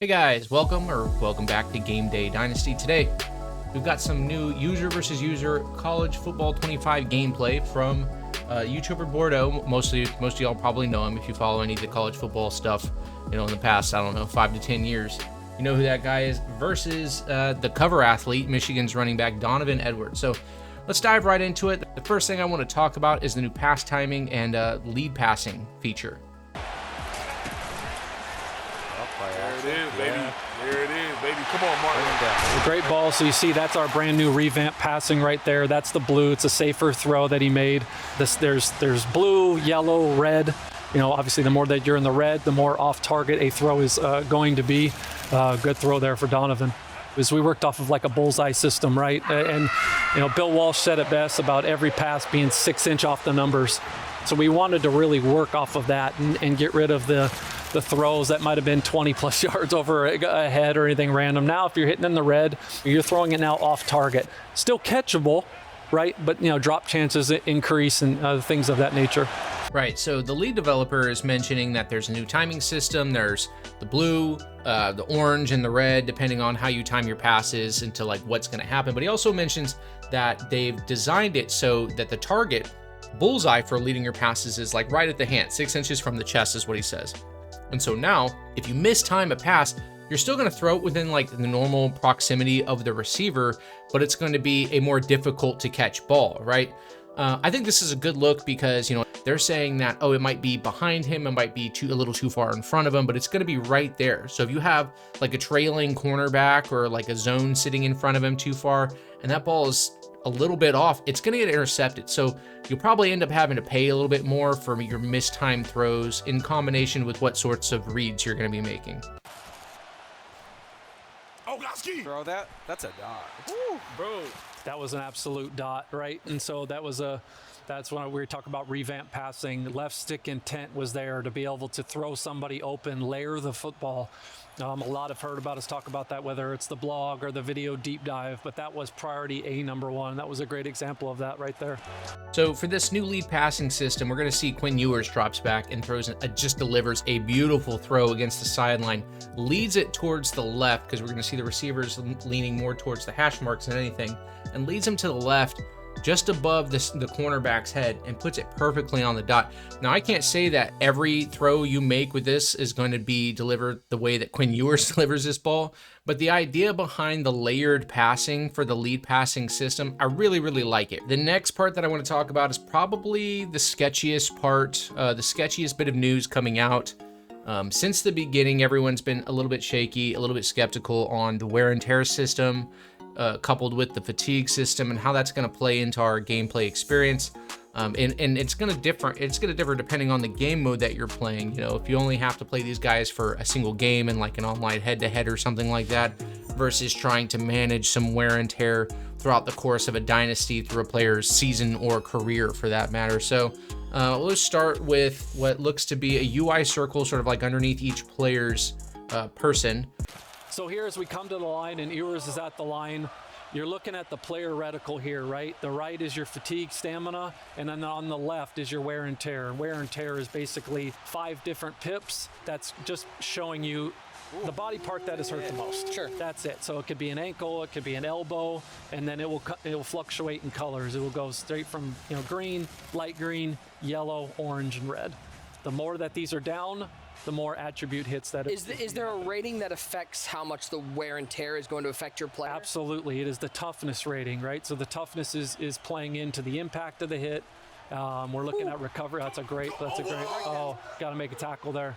Hey guys, welcome back to Game Day Dynasty. Today, we've got some new user versus user college football 25 gameplay from YouTuber Bordeaux. Most of y'all probably know him if you follow any of the college football stuff, in the past, 5 to 10 years. You know who that guy is, versus the cover athlete, Michigan's running back Donovan Edwards. So let's dive right into it. The first thing I want to talk about is the new pass timing and lead passing feature. There it is, baby. Yeah. There it is, baby. Come on, Martin. A great ball. So you see that's our brand new revamp passing right there. That's the blue. It's a safer throw that he made. There's blue, yellow, red. Obviously the more that you're in the red, the more off target a throw is going to be. Good throw there for Donovan. Because we worked off of like a bullseye system, right? And Bill Walsh said it best about every pass being 6 inch off the numbers. So we wanted to really work off of that and get rid of the throws that might have been 20 plus yards over a head or anything random. Now, if you're hitting in the red, you're throwing it now off target. Still catchable, right? But, drop chances increase and things of that nature. Right, so the lead developer is mentioning that there's a new timing system. There's the blue, the orange, and the red, depending on how you time your passes into like what's going to happen. But he also mentions that they've designed it so that the target bullseye for leading your passes is like right at the hand, 6 inches from the chest is what he says. And so now, if you mistime a pass, you're still going to throw it within like the normal proximity of the receiver, but it's going to be a more difficult to catch ball, right? I think this is a good look because, they're saying that, it might be behind him, it might be a little too far in front of him, but it's going to be right there. So if you have like a trailing cornerback or like a zone sitting in front of him too far, and that ball is a little bit off, it's going to get intercepted. So you'll probably end up having to pay a little bit more for your mistimed throws in combination with what sorts of reads you're going to be making. Throw that. That's a dot. Woo, bro. That was an absolute dot, right? And so that's when we were talking about revamp passing. Left stick intent was there to be able to throw somebody open, layer the football. A lot have heard about us talk about that, whether it's the blog or the video deep dive, but that was priority A number one. That was a great example of that right there. So for this new lead passing system, we're going to see Quinn Ewers drops back and just delivers a beautiful throw against the sideline, leads it towards the left because we're going to see the receivers leaning more towards the hash marks than anything, and leads him to the left just above the cornerback's head and puts it perfectly on the dot. Now, I can't say that every throw you make with this is going to be delivered the way that Quinn Ewers delivers this ball, but the idea behind the layered passing for the lead passing system, I really, really like it. The next part that I want to talk about is probably the sketchiest part, the sketchiest bit of news coming out. Since the beginning, everyone's been a little bit shaky, a little bit skeptical on the wear and tear system, coupled with the fatigue system and how that's going to play into our gameplay experience. And it's going to differ. It's going to differ depending on the game mode that you're playing. If you only have to play these guys for a single game and like an online head-to-head or something like that, versus trying to manage some wear and tear throughout the course of a dynasty through a player's season or career for that matter. So let's start with what looks to be a UI circle sort of like underneath each player's person. So here as we come to the line and Ewers is at the line, you're looking at the player reticle here, right? The right is your fatigue stamina, and then on the left is your wear and tear. Wear and tear is basically 5 different pips. That's just showing you the body part that is hurt the most. Sure. That's it. So it could be an ankle, it could be an elbow, and then it will fluctuate in colors. It will go straight from green, light green, yellow, orange, and red. The more that these are down, the more attribute hits that. Is there a rating that affects how much the wear and tear is going to affect your player? Absolutely. It is the toughness rating, right? So the toughness is playing into the impact of the hit. We're looking at recovery. That's a great, got to make a tackle there.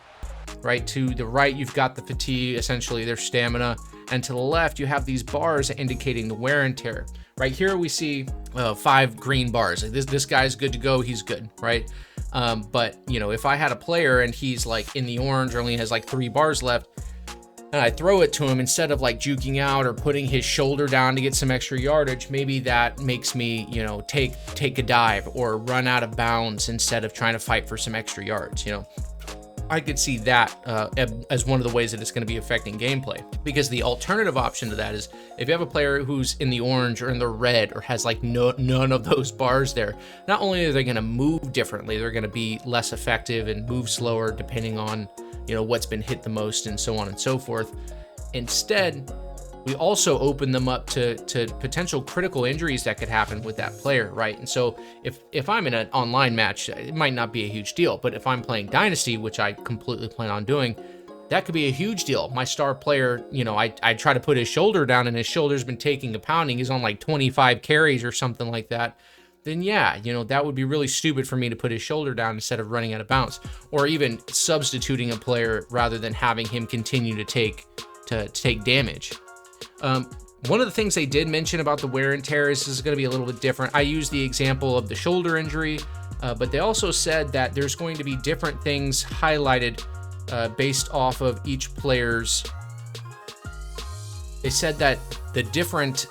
Right, to the right, you've got the fatigue, essentially their stamina. And to the left, you have these bars indicating the wear and tear. Right here, we see 5 green bars. Like this guy's good to go. He's good, right? But, if I had a player and he's like in the orange or only has like 3 bars left, and I throw it to him, instead of like juking out or putting his shoulder down to get some extra yardage, maybe that makes me, take a dive or run out of bounds instead of trying to fight for some extra yards, I could see that as one of the ways that it's going to be affecting gameplay. Because the alternative option to that is if you have a player who's in the orange or in the red or has like none of those bars there, not only are they going to move differently, they're going to be less effective and move slower depending on, you know, what's been hit the most and so on and so forth. Instead, we also open them up to potential critical injuries that could happen with that player, right? And so if I'm in an online match, it might not be a huge deal, but if I'm playing Dynasty, which I completely plan on doing, that could be a huge deal. My star player, you know, I try to put his shoulder down and his shoulder's been taking a pounding. He's on like 25 carries or something like that. Then yeah, you know, that would be really stupid for me to put his shoulder down instead of running out of bounds, or even substituting a player rather than having him continue to take damage. One of the things they did mention about the wear and tear is going to be a little bit different. I used the example of the shoulder injury, but they also said that there's going to be different things highlighted based off of each player's. They said that different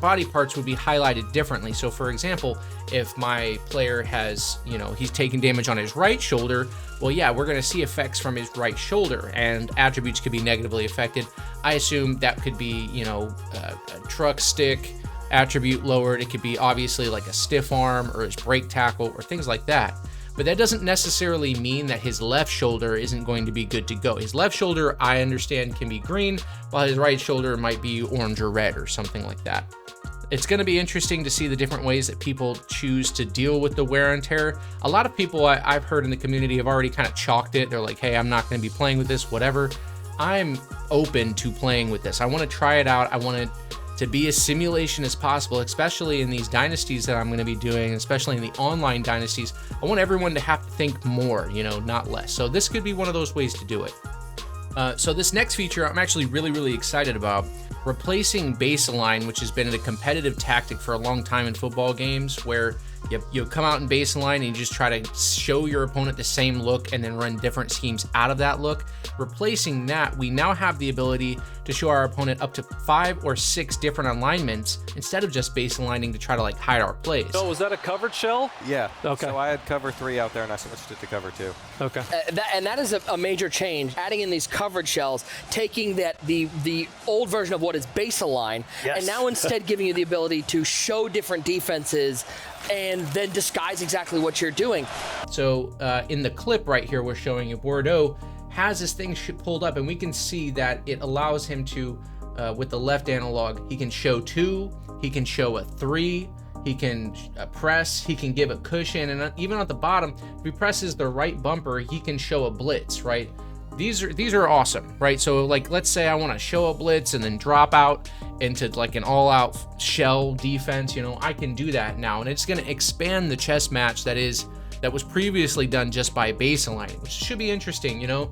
body parts would be highlighted differently. So for example, if my player has, you know, he's taking damage on his right shoulder, well, yeah, we're going to see effects from his right shoulder and attributes could be negatively affected. I assume that could be, you know, a truck stick attribute lowered. It could be obviously like a stiff arm or his brake tackle or things like that. But that doesn't necessarily mean that his left shoulder isn't going to be good to go. His left shoulder, I understand, can be green, while his right shoulder might be orange or red or something like that. It's going to be interesting to see the different ways that people choose to deal with the wear and tear. A lot of people I've heard in the community have already kind of chalked it. They're like, hey, I'm not going to be playing with this, whatever. I'm open to playing with this. I want to try it out. I want it to be a simulation as possible, especially in these dynasties that I'm going to be doing, especially in the online dynasties. I want everyone to have to think more, you know, not less. So this could be one of those ways to do it. So this next feature I'm actually really excited about. Replacing baseline, which has been a competitive tactic for a long time in football games, where you come out in baseline and you just try to show your opponent the same look and then run different schemes out of that look. Replacing that, we now have the ability to show our opponent up to 5 or 6 different alignments instead of just baselining to try to like hide our plays. So was that a covered shell? Yeah. Okay. So I had cover 3 out there and I switched it to cover 2. Okay. That is a major change. Adding in these covered shells, taking that the old version of what is baseline, yes, and now instead giving you the ability to show different defenses and then disguise exactly what you're doing. So in the clip right here, we're showing you Bordeaux has this thing pulled up, and we can see that it allows him to, with the left analog, he can show 2, he can show a 3, he can press, he can give a cushion, and even at the bottom, if he presses the right bumper, he can show a blitz, right? These are awesome, right? So like, let's say I want to show a blitz and then drop out into like an all-out shell defense, you know, I can do that now, and it's going to expand the chess match that was previously done just by baseline, which should be interesting, you know.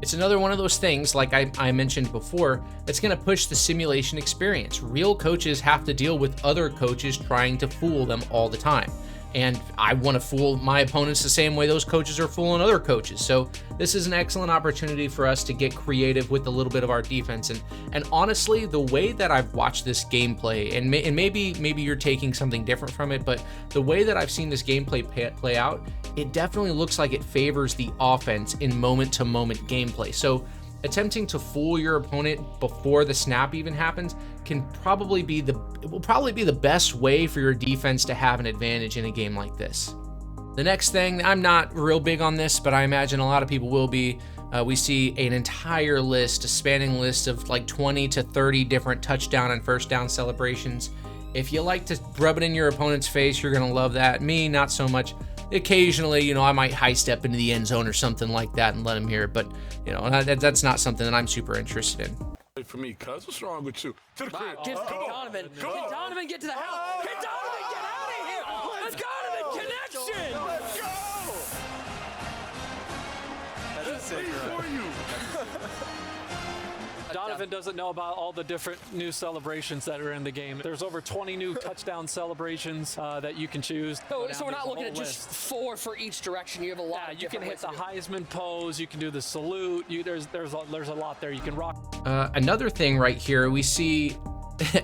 It's another one of those things, like I mentioned before, that's going to push the simulation experience. Real coaches have to deal with other coaches trying to fool them all the time. And I want to fool my opponents the same way those coaches are fooling other coaches. So this is an excellent opportunity for us to get creative with a little bit of our defense. And honestly, the way that I've watched this gameplay, and maybe you're taking something different from it, but the way that I've seen this gameplay play out, it definitely looks like it favors the offense in moment-to-moment gameplay. So attempting to fool your opponent before the snap even happens will probably be the best way for your defense to have an advantage in a game like this. The next thing, I'm not real big on this, but I imagine a lot of people will be. We see an entire list, a spanning list of like 20 to 30 different touchdown and first down celebrations. If you like to rub it in your opponent's face, you're gonna love that. Me, not so much. Occasionally, you know, I might high step into the end zone or something like that and let him hear it, but you know, that's not something that I'm super interested in. For me, cuz, what's wrong with you? To the crib. Give Donovan. Can Donovan get to the house? Can Donovan get out of here? Let's Donovan connection. Let's go. That's a sick run. For you. Donovan doesn't know about all the different new celebrations that are in the game. There's over 20 new touchdown celebrations that you can choose. So we're not looking at just 4 for each direction. You have a lot. Yeah, of you can hit different the ways to do it. Heisman pose. You can do the salute. There's a lot there. You can rock. Another thing right here, we see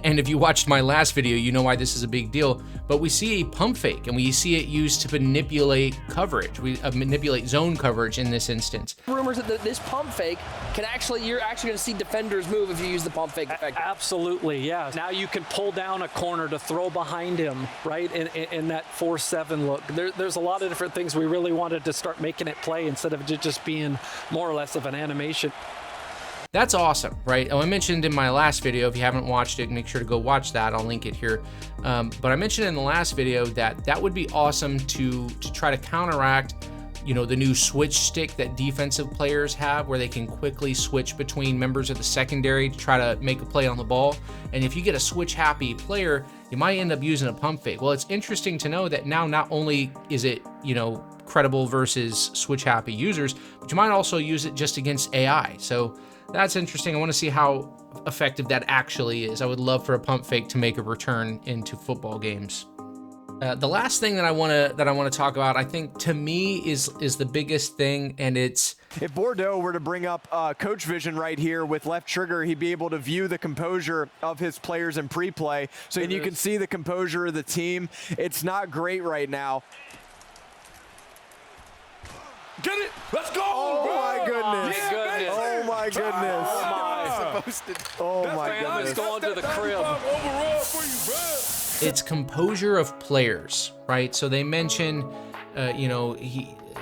and if you watched my last video, you know why this is a big deal, but we see a pump fake and we see it used to manipulate coverage. We manipulate zone coverage in this instance. Rumors that this pump fake can actually, you're actually going to see defenders move if you use the pump fake effect. Absolutely, yeah. Now you can pull down a corner to throw behind him, right, in that 4-7 look. There's a lot of different things we really wanted to start making it play instead of just being more or less of an animation. That's awesome, right? Oh, I mentioned in my last video, if you haven't watched it, make sure to go watch that. I'll link it here. But I mentioned in the last video that would be awesome to try to counteract, you know, the new switch stick that defensive players have, where they can quickly switch between members of the secondary to try to make a play on the ball. And if you get a switch happy player, you might end up using a pump fake. Well, it's interesting to know that now not only is it, you know, credible versus switch happy users, but you might also use it just against AI. So that's interesting. I want to see how effective that actually is. I would love for a pump fake to make a return into football games. The last thing that I want to talk about, I think to me is the biggest thing, and it's if Bordeaux were to bring up coach vision right here with left trigger, he'd be able to view the composure of his players in pre-play. So and you can see the composure of the team. It's not great right now. Get it! Let's go! Oh my goodness! Yeah, oh my goodness! Oh my goodness! Going to the crib. Overall for you, bro. It's composure of players, right? So they mention, you know,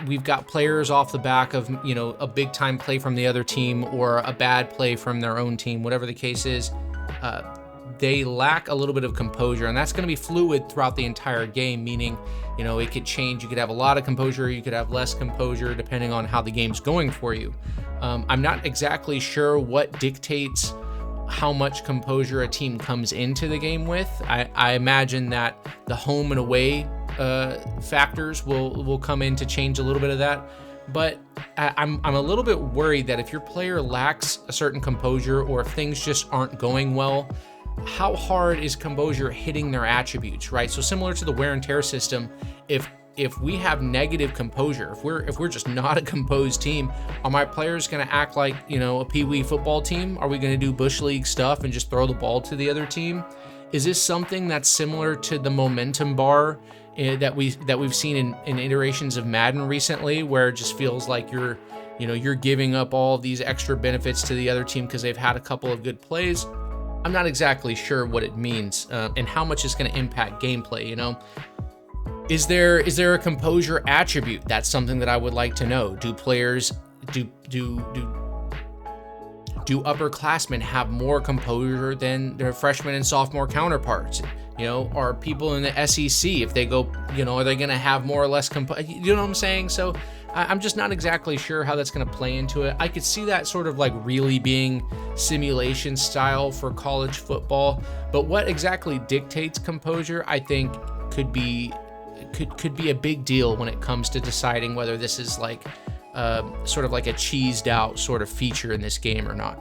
we've got players off the back of, you know, a big time play from the other team or a bad play from their own team, whatever the case is. They lack a little bit of composure, and that's going to be fluid throughout the entire game, meaning, you know, it could change. You could have a lot of composure, you could have less composure, depending on how the game's going for you. I'm not exactly sure what dictates how much composure a team comes into the game with. I imagine that the home and away factors will come in to change a little bit of that. But I'm a little bit worried that if your player lacks a certain composure, or if things just aren't going well, how hard is composure hitting their attributes, right? So similar to the wear and tear system, if we have negative composure, if we're just not a composed team, are my players going to act like, you know, a pee-wee football team? Are we going to do bush league stuff and just throw the ball to the other team? Is this something that's similar to the momentum bar that we've seen in iterations of Madden recently, where it just feels like you're giving up all these extra benefits to the other team because they've had a couple of good plays? I'm not exactly sure what it means and how much it's going to impact gameplay. You know, is there a composure attribute? That's something that I would like to know. Do players do upperclassmen have more composure than their freshman and sophomore counterparts? You know, are people in the SEC, if they go, you know, are they going to have more or less you know what I'm saying? So I'm just not exactly sure how that's going to play into it. I could see that sort of like really being simulation style for college football, but what exactly dictates composure, I think could be a big deal when it comes to deciding whether this is like sort of like a cheesed out sort of feature in this game or not.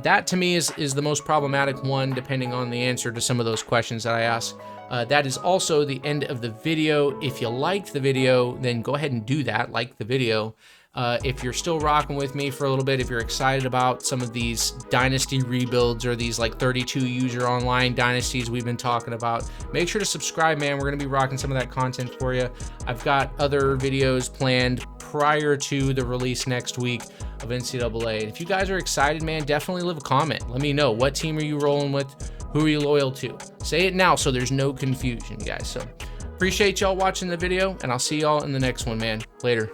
That to me is the most problematic one, depending on the answer to some of those questions that I asked. That is also the end of the video. If you liked the video, then go ahead and do that, like the video. If you're still rocking with me for a little bit, if you're excited about some of these dynasty rebuilds or these like 32 user online dynasties we've been talking about, make sure to subscribe, man. We're going to be rocking some of that content for you. I've got other videos planned prior to the release next week of NCAA. And if you guys are excited, man, definitely leave a comment. Let me know, what team are you rolling with? Who are you loyal to? Say it now so there's no confusion, guys. So appreciate y'all watching the video, and I'll see y'all in the next one, man. Later.